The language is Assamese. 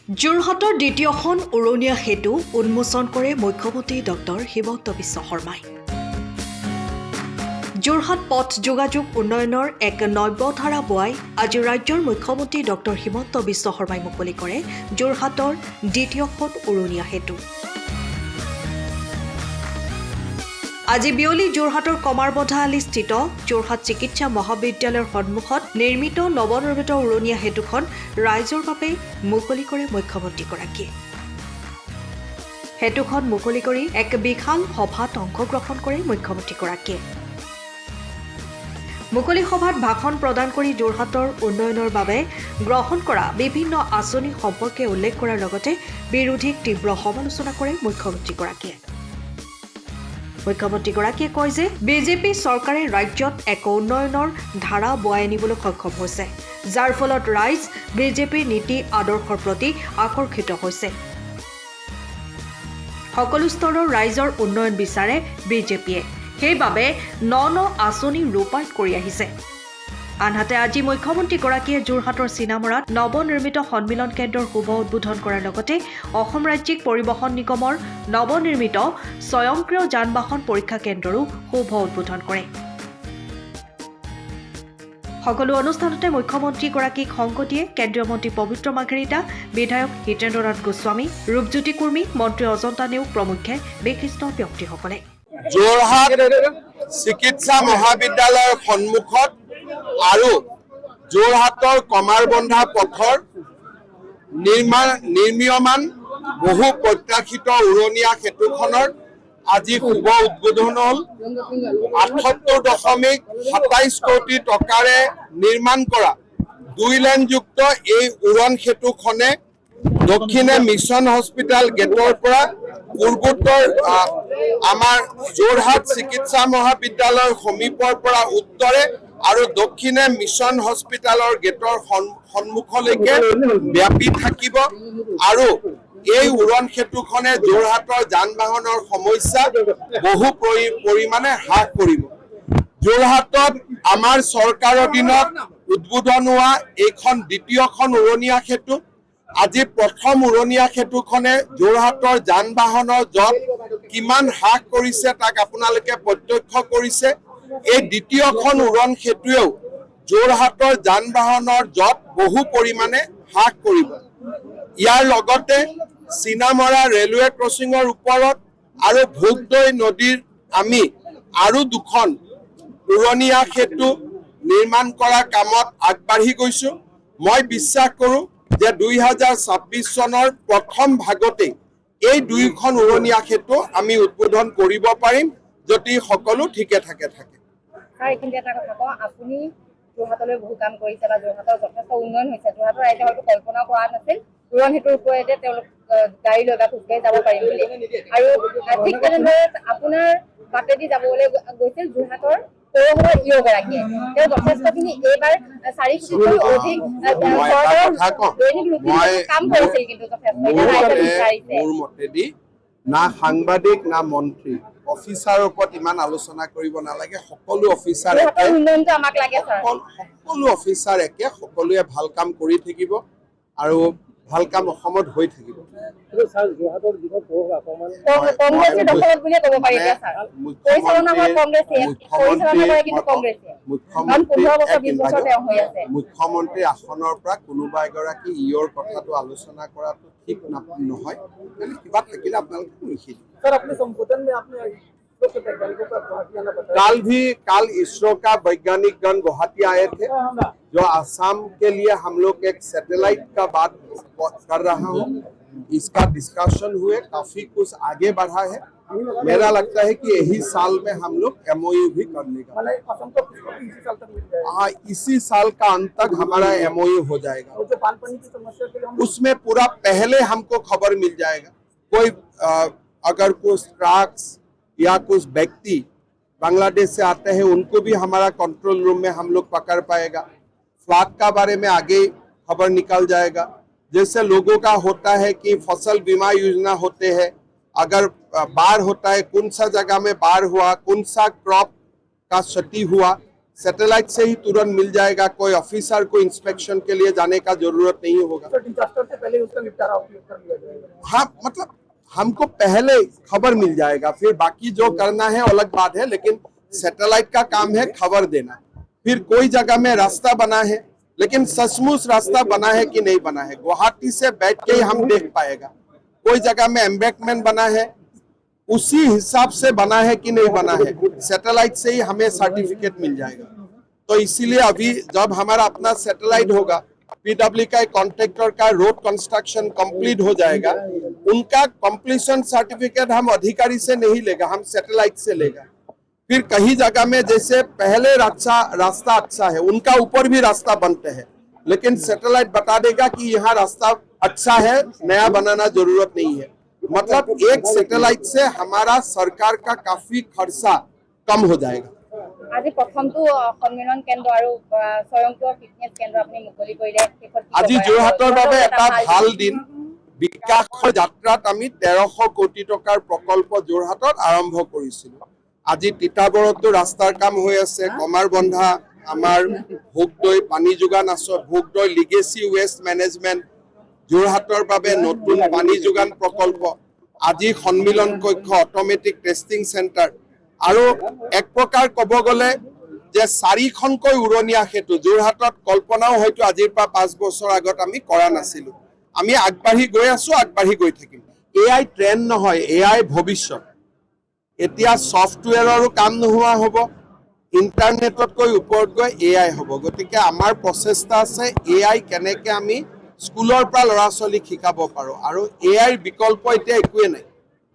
যোৰহাটৰ দ্বিতীয়খন উৰণীয়া সেতু উন্মোচন কৰে মুখ্যমন্ত্ৰী ডক্টৰ হিমন্ত বিশ্ব শৰ্মাই। যোৰহাট পথ যোগাযোগ উন্নয়নৰ এক নব্যধাৰা বোৱাই আজি ৰাজ্যৰ মুখ্যমন্ত্ৰী ডক্টৰ হিমন্ত বিশ্ব শৰ্মাই মুকলি কৰে যোৰহাটৰ দ্বিতীয়খন উৰণীয়া সেতু। আজি বিয়লি যোৰহাটৰ কমাৰবন্ধা আলিস্থিত যোৰহাট চিকিৎসা মহাবিদ্যালয়ৰ সন্মুখত নিৰ্মিত নৱনিৰ্মিত উৰণীয়া সেতুখন ৰাইজৰ বাবে মুকলি কৰে মুখ্যমন্ত্ৰীগৰাকীয়ে। সেতুখন মুকলি কৰি এক বিশাল সভাত অংশগ্ৰহণ কৰে মুখ্যমন্ত্ৰীগৰাকীয়ে। মুকলি সভাত ভাষণ প্ৰদান কৰি যোৰহাটৰ উন্নয়নৰ বাবে গ্ৰহণ কৰা বিভিন্ন আঁচনি সম্পৰ্কে উল্লেখ কৰাৰ লগতে বিৰোধীক তীব্ৰ সমালোচনা কৰে মুখ্যমন্ত্ৰীগৰাকীয়ে। মুখ্যমন্ত্ৰীগৰাকীয়ে কয় যে বিজেপি চৰকাৰে ৰাজ্যত এক উন্নয়নৰ ধাৰা বোৱাই আনিবলৈ সক্ষম হৈছে, যাৰ ফলত ৰাইজ বিজেপিৰ নীতি আদৰ্শৰ প্ৰতি আকৰ্ষিত হৈছে। সকলো স্তৰৰ ৰাইজৰ উন্নয়ন বিচাৰে বিজেপিয়ে, সেইবাবে ন আঁচনি ৰূপায়ণ কৰি আহিছে। আনহাতে আজি মুখ্যমন্ত্ৰীগৰাকীয়ে যোৰহাটৰ চিনামৰাত নৱনিৰ্মিত সন্মিলন কেন্দ্ৰৰ শুভ উদ্বোধন কৰাৰ লগতে অসম ৰাজ্যিক পৰিবহণ নিগমৰ নৱনিৰ্মিত স্বয়ংক্ৰিয় যান বাহন পৰীক্ষা কেন্দ্ৰৰো শুভ উদ্বোধন কৰে। সকলো অনুষ্ঠানতে মুখ্যমন্ত্ৰীগৰাকীক সংগ দিয়ে কেন্দ্ৰীয় মন্ত্ৰী পবিত্ৰ মাৰ্ঘেৰিটা, বিধায়ক হিতেন্দ্ৰনাথ গোস্বামী, ৰূপজ্যোতি কুৰ্মী, মন্ত্ৰী অজন্তা নেওগ প্ৰমুখ্যে বিশিষ্ট ব্যক্তিসকলে। যোৰহাট চিকিৎসা মহাবিদ্যালয়ৰ সন্মুখত আৰু যোৰহাটৰ কমাৰবন্ধা পথৰ নিৰ্মীয়মান বহু প্ৰত্যাশিত উৰণীয়া সেতুখনৰ আজি শুভ উদ্বোধন হ'ল। ৭৮.২৭ কোটি টকাৰে নিৰ্মাণ কৰা 2 লেনযুক্ত এই উৰণ সেতুখনে দক্ষিণে মিছন হস্পিটেল গেটৰ পৰা পূৰ্বোত্তৰ আমাৰ যোৰহাট চিকিৎসা মহাবিদ্যালয়ৰ সমীপৰ পৰা উত্তৰে আৰু দক্ষিণে মিছন হস্পিটেলৰ গেটৰ সন্মুখলৈকে ব্যাপী থাকিব আৰু এই উৰণ সেতুখনে যোৰহাটৰ যান বাহনৰ সমস্যা বহু পৰিমাণে হ্ৰাস কৰিব। যোৰহাটত আমাৰ চৰকাৰৰ দিনত উদ্বোধন হোৱা এইখন দ্বিতীয়খন উৰণীয়া সেতু। আজি প্ৰথম উৰণীয়া সেতুখনে যোৰহাটৰ যান বাহনৰ জঁট কিমান হ্ৰাস কৰিছে তাক আপোনালোকে প্ৰত্যক্ষ কৰিছে। এই দ্বিতীয়খন উৰণ সেতুৱেও যোৰহাটৰ যান বাহনৰ জঁট বহু পৰিমাণে হ্ৰাস কৰিব। ইয়াৰ লগতে চিনামৰা ৰেলৱে ক্ৰছিঙৰ ওপৰত আৰু ভোগদৈ নদীৰ আমি আৰু 2খন উৰণীয়া সেতু নিৰ্মাণ কৰা কামত আগবাঢ়ি গৈছো। মই বিশ্বাস কৰোঁ যে 2026 চনৰ প্ৰথম ভাগতেই এই 2খন উৰণীয়া সেতু আমি উদ্বোধন কৰিব পাৰিম যদি সকলো ঠিকে থাকে। এইখিনি এটা কথা কওঁ, আপুনি যোৰহাটলৈ বহু কাম কৰিছে বা যোৰহাটৰ যথেষ্ট উন্নয়ন হৈছে। যোৰহাটৰ ৰাইজে হয়তো কল্পনা কৰা নাছিল উৰণ সেতুৰ ওপৰতে তেওঁলোক গাড়ী লৈ বা খোজকাঢ়ি যাব পাৰিম বুলি। আৰু ঠিক তেনেদৰে আপোনাৰ বাটেদি যাবলৈ গৈছিল যোৰহাটৰ পৌৰসভাৰ ইঅ'গৰাকীয়ে। তেওঁ যথেষ্টখিনি এইবাৰ 4 কোটিতকৈও অধিক কাম কৰিছিল, কিন্তু যথেষ্ট মোৰ মতেদি না সাংবাদিক না মন্ত্ৰী অফিচাৰৰ ওপৰত ইমান আলোচনা কৰিব নালাগে। সকলো অফিচাৰ একে, সকলোৱে ভাল কাম কৰি থাকিব আৰু ভাল কাম অসমত হৈ থাকিব। মুখ্যমন্ত্ৰী আসনৰ পৰা কোনোবা এগৰাকী ইয়ৰ কথাটো আলোচনা কৰাটো ঠিক নহয়। কিবা থাকিলে আপোনালোকে লিখি कल इसरो का वैज्ञानिकगण गुवाहाटी आए थे, जो असम के लिए हम लोग एक सैटेलाइट का बात कर रहा हूँ। इसका डिस्कशन हुए, काफी कुछ आगे बढ़ा है। मेरा लगता है कि यही साल में हम लोग MOU भी कर लेगा। हाँ, इसी साल का अंत तक हमारा MOU हो जाएगा। उसमें पूरा पहले हमको खबर मिल जाएगा। कोई अगर कुछ ट्रक्स या कुछ व्यक्ति बांग्लादेश से आते हैं उनको भी हमारा कंट्रोल रूम में हम लोग पकड़ पाएगा। फ्लड का बारे में आगे खबर निकल जाएगा। जैसे लोगों का होता है कि फसल बीमा योजना होते हैं, अगर बाढ़ होता है कौन सा जगह में बाढ़ हुआ, कौन सा क्रॉप का क्षति हुआ, सैटेलाइट से ही तुरंत मिल जाएगा, कोई ऑफिसर को इंस्पेक्शन के लिए जाने का जरूरत नहीं होगा। डिजास्टर से पहले उसका निपटारा कर लिया जाएगा। हाँ, मतलब हमको पहले खबर मिल जाएगा, फिर बाकी जो करना है अलग बात है, लेकिन सैटेलाइट का काम है खबर देना। फिर कोई जगह में रास्ता बना है, लेकिन सचमुच रास्ता बना है कि नहीं बना है, गुवाहाटी से बैठ के ही हम देख पाएगा। कोई जगह में एम्बैंकमेंट बना है, उसी हिसाब से बना है कि नहीं बना है, सैटेलाइट से ही हमें सर्टिफिकेट मिल जाएगा। तो इसीलिए अभी जब हमारा अपना सैटेलाइट होगा, पीडब्ल्यू का कॉन्ट्रैक्टर का रोड कंस्ट्रक्शन कंप्लीट हो जाएगा, उनका कंप्लीशन सर्टिफिकेट हम अधिकारी से नहीं लेगा, हम सैटेलाइट से लेगा। फिर कहीं जगह में जैसे पहले रास्ता अच्छा है, उनका ऊपर भी रास्ता बनते हैं, लेकिन सैटेलाइट बता देगा कि यहाँ रास्ता अच्छा है, नया बनाना जरूरत नहीं है। मतलब एक सैटेलाइट से हमारा सरकार का काफी खर्चा कम हो जाएगा। আজি প্ৰথমটো সন্মিলন কেন্দ্ৰ আৰু স্বয়ংক্ৰিয় ফিটনেছ কেন্দ্ৰ আপুনি মুকলি কৰিলে। আজি যোৰহাটৰ বাবে এটা ভাল দিন। বিকাশৰ যাত্ৰাত আমি 1300 কোটি টকাৰ প্ৰকল্প যোৰহাটত আৰম্ভ কৰিছিলো। আজি তিতাবৰতো ৰাস্তাৰ কাম হৈ আছে, কমাৰবন্ধা আমাৰ ভোগদৈ পানী যোগান আছে, ভোগদৈ লিগেসি ওয়েস্ট মেনেজমেন্ট, যোৰহাটৰ বাবে নতুন পানী যোগান প্ৰকল্প, আজি সন্মিলন কক্ষ, অট'মেটিক টেষ্টিং চেণ্টাৰ, আৰু এক প্ৰকাৰ ক'ব গ'লে যে 4খনকৈ উৰণীয়া সেতু যোৰহাটত কল্পনাও হয়তো আজিৰ পৰা 5 বছৰ আগত আমি কৰা নাছিলো। আমি আগবাঢ়ি গৈ আছো, আগবাঢ়ি গৈ থাকিম। এআই ট্ৰেণ্ড নহয়, এআই ভৱিষ্যত। এতিয়া ছফটৱেৰৰো কাম নোহোৱা হ'ব, ইণ্টাৰনেটতকৈ ওপৰত গৈ এআই হ'ব। গতিকে আমাৰ প্ৰচেষ্টা আছে এআই কেনেকৈ আমি স্কুলৰ পৰা ল'ৰা ছোৱালীক শিকাব পাৰোঁ, আৰু এআইৰ বিকল্প এতিয়া একোৱে নাই।